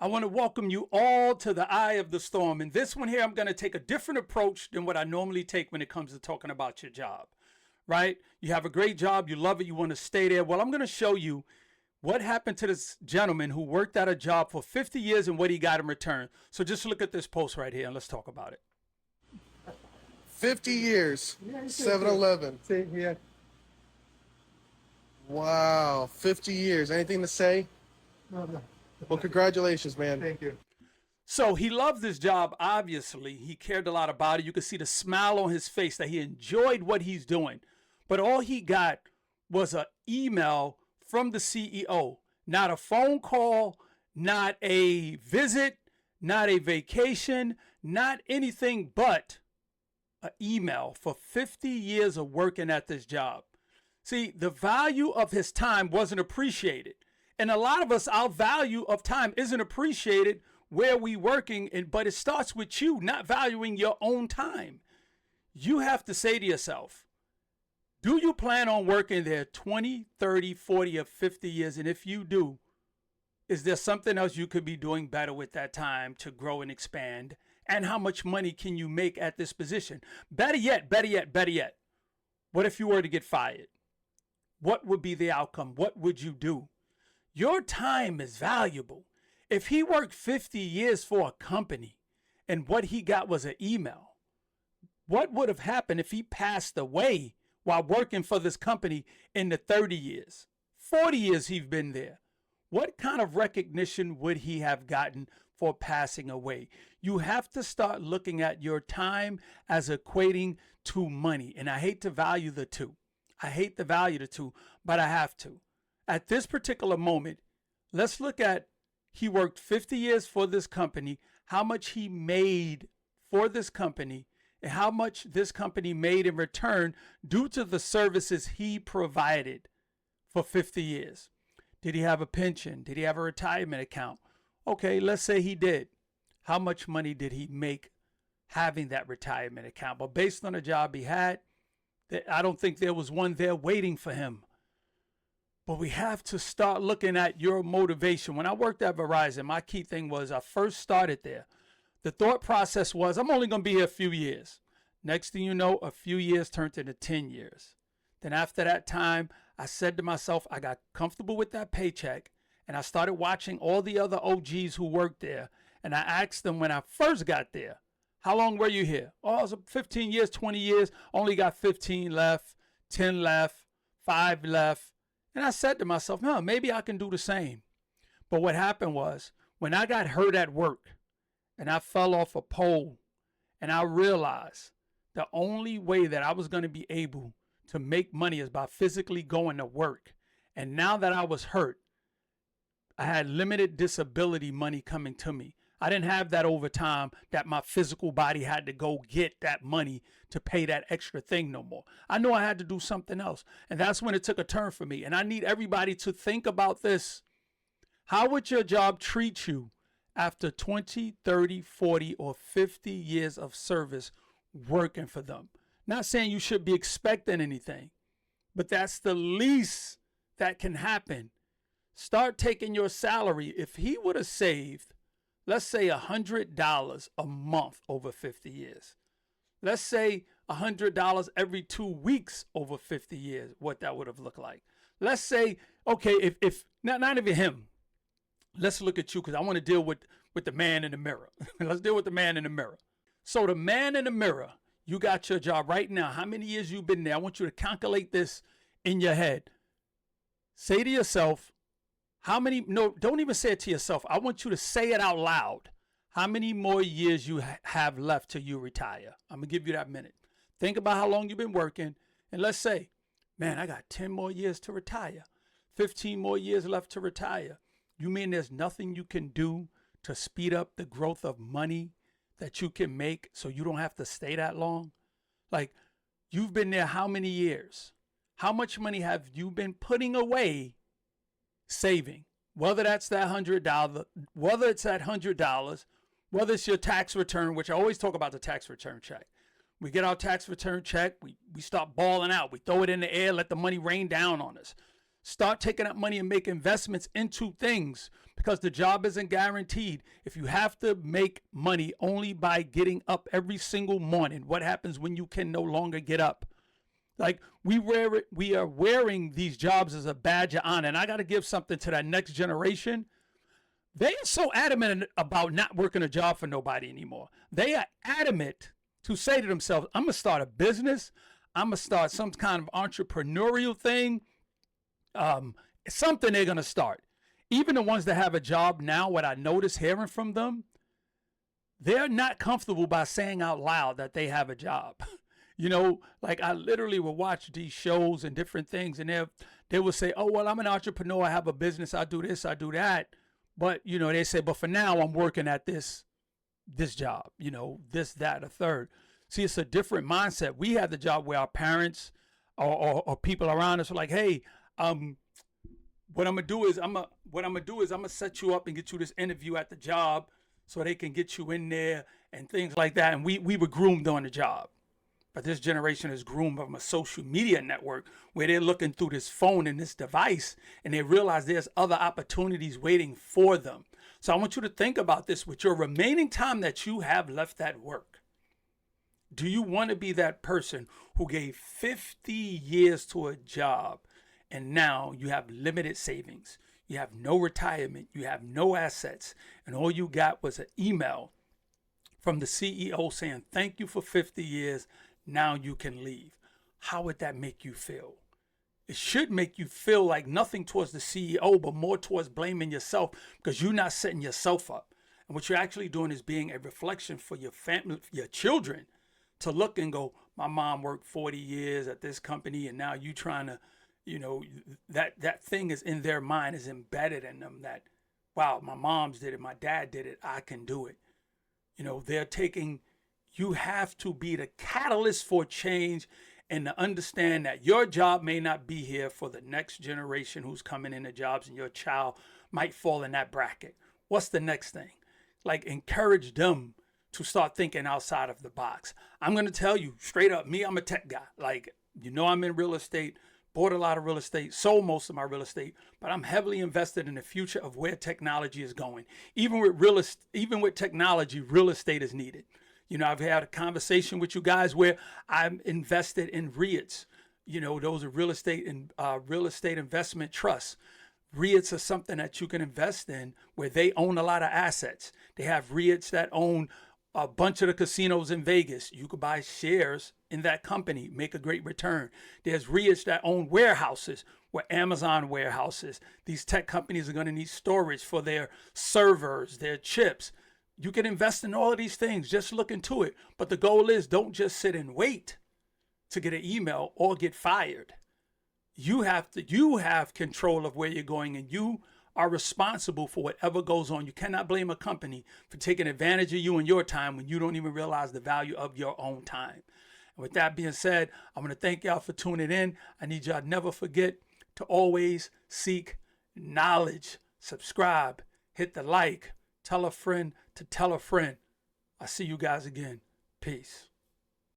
I want to welcome you all to the Eye of the Storm. And this one here, I'm going to take a different approach than what I normally take when it comes to talking about your job, right? You have a great job, you love it, you want to stay there. Well, I'm going to show you what happened to this gentleman who worked at a job for 50 years and what he got in return. So just look at this post right here and let's talk about it. 50 years, 7-Eleven. Same here. Wow, 50 years. Anything to say? No. Well, congratulations, man. Thank you. So he loved this job, obviously. He cared a lot about it. You could see the smile on his face that he enjoyed what he's doing. But all he got was an email from the CEO, not a phone call, not a visit, not a vacation, not anything but an email for 50 years of working at this job. See, the value of his time wasn't appreciated. And a lot of us, our value of time isn't appreciated where we working, but it starts with you not valuing your own time. You have to say to yourself, do you plan on working there 20, 30, 40, or 50 years? And if you do, is there something else you could be doing better with that time to grow and expand? And how much money can you make at this position? Better yet, what if you were to get fired? What would be the outcome? What would you do? Your time is valuable. If he worked 50 years for a company and what he got was an email, what would have happened if he passed away while working for this company in the 30 years, 40 years he's been there? What kind of recognition would he have gotten for passing away? You have to start looking at your time as equating to money. And I hate to value the two. But I have to. At this particular moment, let's look at he worked 50 years for this company, how much he made for this company, and how much this company made in return due to the services he provided for 50 years. Did he have a pension? Did he have a retirement account? Okay, let's say he did. How much money did he make having that retirement account? But based on the job he had, I don't think there was one there waiting for him. But we have to start looking at your motivation. When I worked at Verizon, my key thing was I first started there. The thought process was I'm only going to be here a few years. Next thing you know, a few years turned into 10 years. Then after that time, I said to myself, I got comfortable with that paycheck and I started watching all the other OGs who worked there. And I asked them when I first got there, how long were you here? Oh, it was 15 years, 20 years, only got 15 left, 10 left, 5 left. And I said to myself, no, maybe I can do the same. But what happened was when I got hurt at work and I fell off a pole and I realized the only way that I was going to be able to make money is by physically going to work. And now that I was hurt, I had limited disability money coming to me. I didn't have that overtime that my physical body had to go get that money to pay that extra thing no more. I knew I had to do something else. And that's when it took a turn for me. And I need everybody to think about this. How would your job treat you after 20, 30, 40, or 50 years of service working for them? Not saying you should be expecting anything, but that's the least that can happen. Start taking your salary. If he would have saved, let's say $100 a month over 50 years. Let's say $100 every 2 weeks over 50 years, what that would have looked like. Let's say, okay, if not even him, let's look at you because I want to deal with the man in the mirror. Let's deal with the man in the mirror. So the man in the mirror, you got your job right now. How many years you've been there? I want you to calculate this in your head. Say to yourself, don't even say it to yourself. I want you to say it out loud. How many more years you have left till you retire? I'm going to give you that minute. Think about how long you've been working. And let's say, man, I got 10 more years to retire. 15 more years left to retire. You mean there's nothing you can do to speed up the growth of money that you can make so you don't have to stay that long? Like, you've been there how many years? How much money have you been putting away saving? Whether that's that $100, whether it's that $100, whether it's your tax return, which I always talk about the tax return check. We get our tax return check, we start balling out. We throw it in the air, let the money rain down on us. Start taking that money and make investments into things, because the job isn't guaranteed. If you have to make money only by getting up every single morning, what happens when you can no longer get up? Like, we are wearing these jobs as a badge of honor. And I got to give something to that next generation. They are so adamant about not working a job for nobody anymore. They are adamant to say to themselves, I'm going to start a business. I'm going to start some kind of entrepreneurial thing. Something they're going to start. Even the ones that have a job now, what I notice hearing from them, they're not comfortable by saying out loud that they have a job. You know, like, I literally will watch these shows and different things, and they will say, oh, well, I'm an entrepreneur. I have a business. I do this, I do that. But, you know, they say, but for now I'm working at this job, you know, this, that, a third. See, it's a different mindset. We had the job where our parents or people around us are like, hey, what I'm gonna do is I'm gonna set you up and get you this interview at the job so they can get you in there and things like that. And we were groomed on the job. But this generation is groomed from a social media network where they're looking through this phone and this device, and they realize there's other opportunities waiting for them. So I want you to think about this with your remaining time that you have left at work. Do you want to be that person who gave 50 years to a job, and now you have limited savings, you have no retirement, you have no assets, and all you got was an email from the CEO saying, thank you for 50 years, now you can leave? How would that make you feel? It should make you feel like nothing towards the CEO, but more towards blaming yourself, because you're not setting yourself up. And what you're actually doing is being a reflection for your family, your children, to look and go, my mom worked 40 years at this company, and now you trying to, you know, that thing is in their mind, is embedded in them, that, wow, my mom's did it, my dad did it, I can do it. You know, you have to be the catalyst for change, and to understand that your job may not be here for the next generation who's coming into jobs, and your child might fall in that bracket. What's the next thing? Like, encourage them to start thinking outside of the box. I'm going to tell you straight up, I'm a tech guy. Like, you know, I'm in real estate, bought a lot of real estate, sold most of my real estate, but I'm heavily invested in the future of where technology is going. Even with technology, real estate is needed. You know, I've had a conversation with you guys where I'm invested in REITs. You know, those are real estate investment trusts. REITs are something that you can invest in where they own a lot of assets. They have REITs that own a bunch of the casinos in Vegas. You could buy shares in that company, make a great return. There's REITs that own warehouses, where Amazon warehouses. These tech companies are going to need storage for their servers, their chips. You can invest in all of these things. Just look into it. But the goal is, don't just sit and wait to get an email or get fired. You have control of where you're going, and you are responsible for whatever goes on. You cannot blame a company for taking advantage of you and your time when you don't even realize the value of your own time. And with that being said, I'm going to thank y'all for tuning in. I need y'all to never forget to always seek knowledge. Subscribe, hit the like, tell a friend to tell a friend. I'll see you guys again. Peace.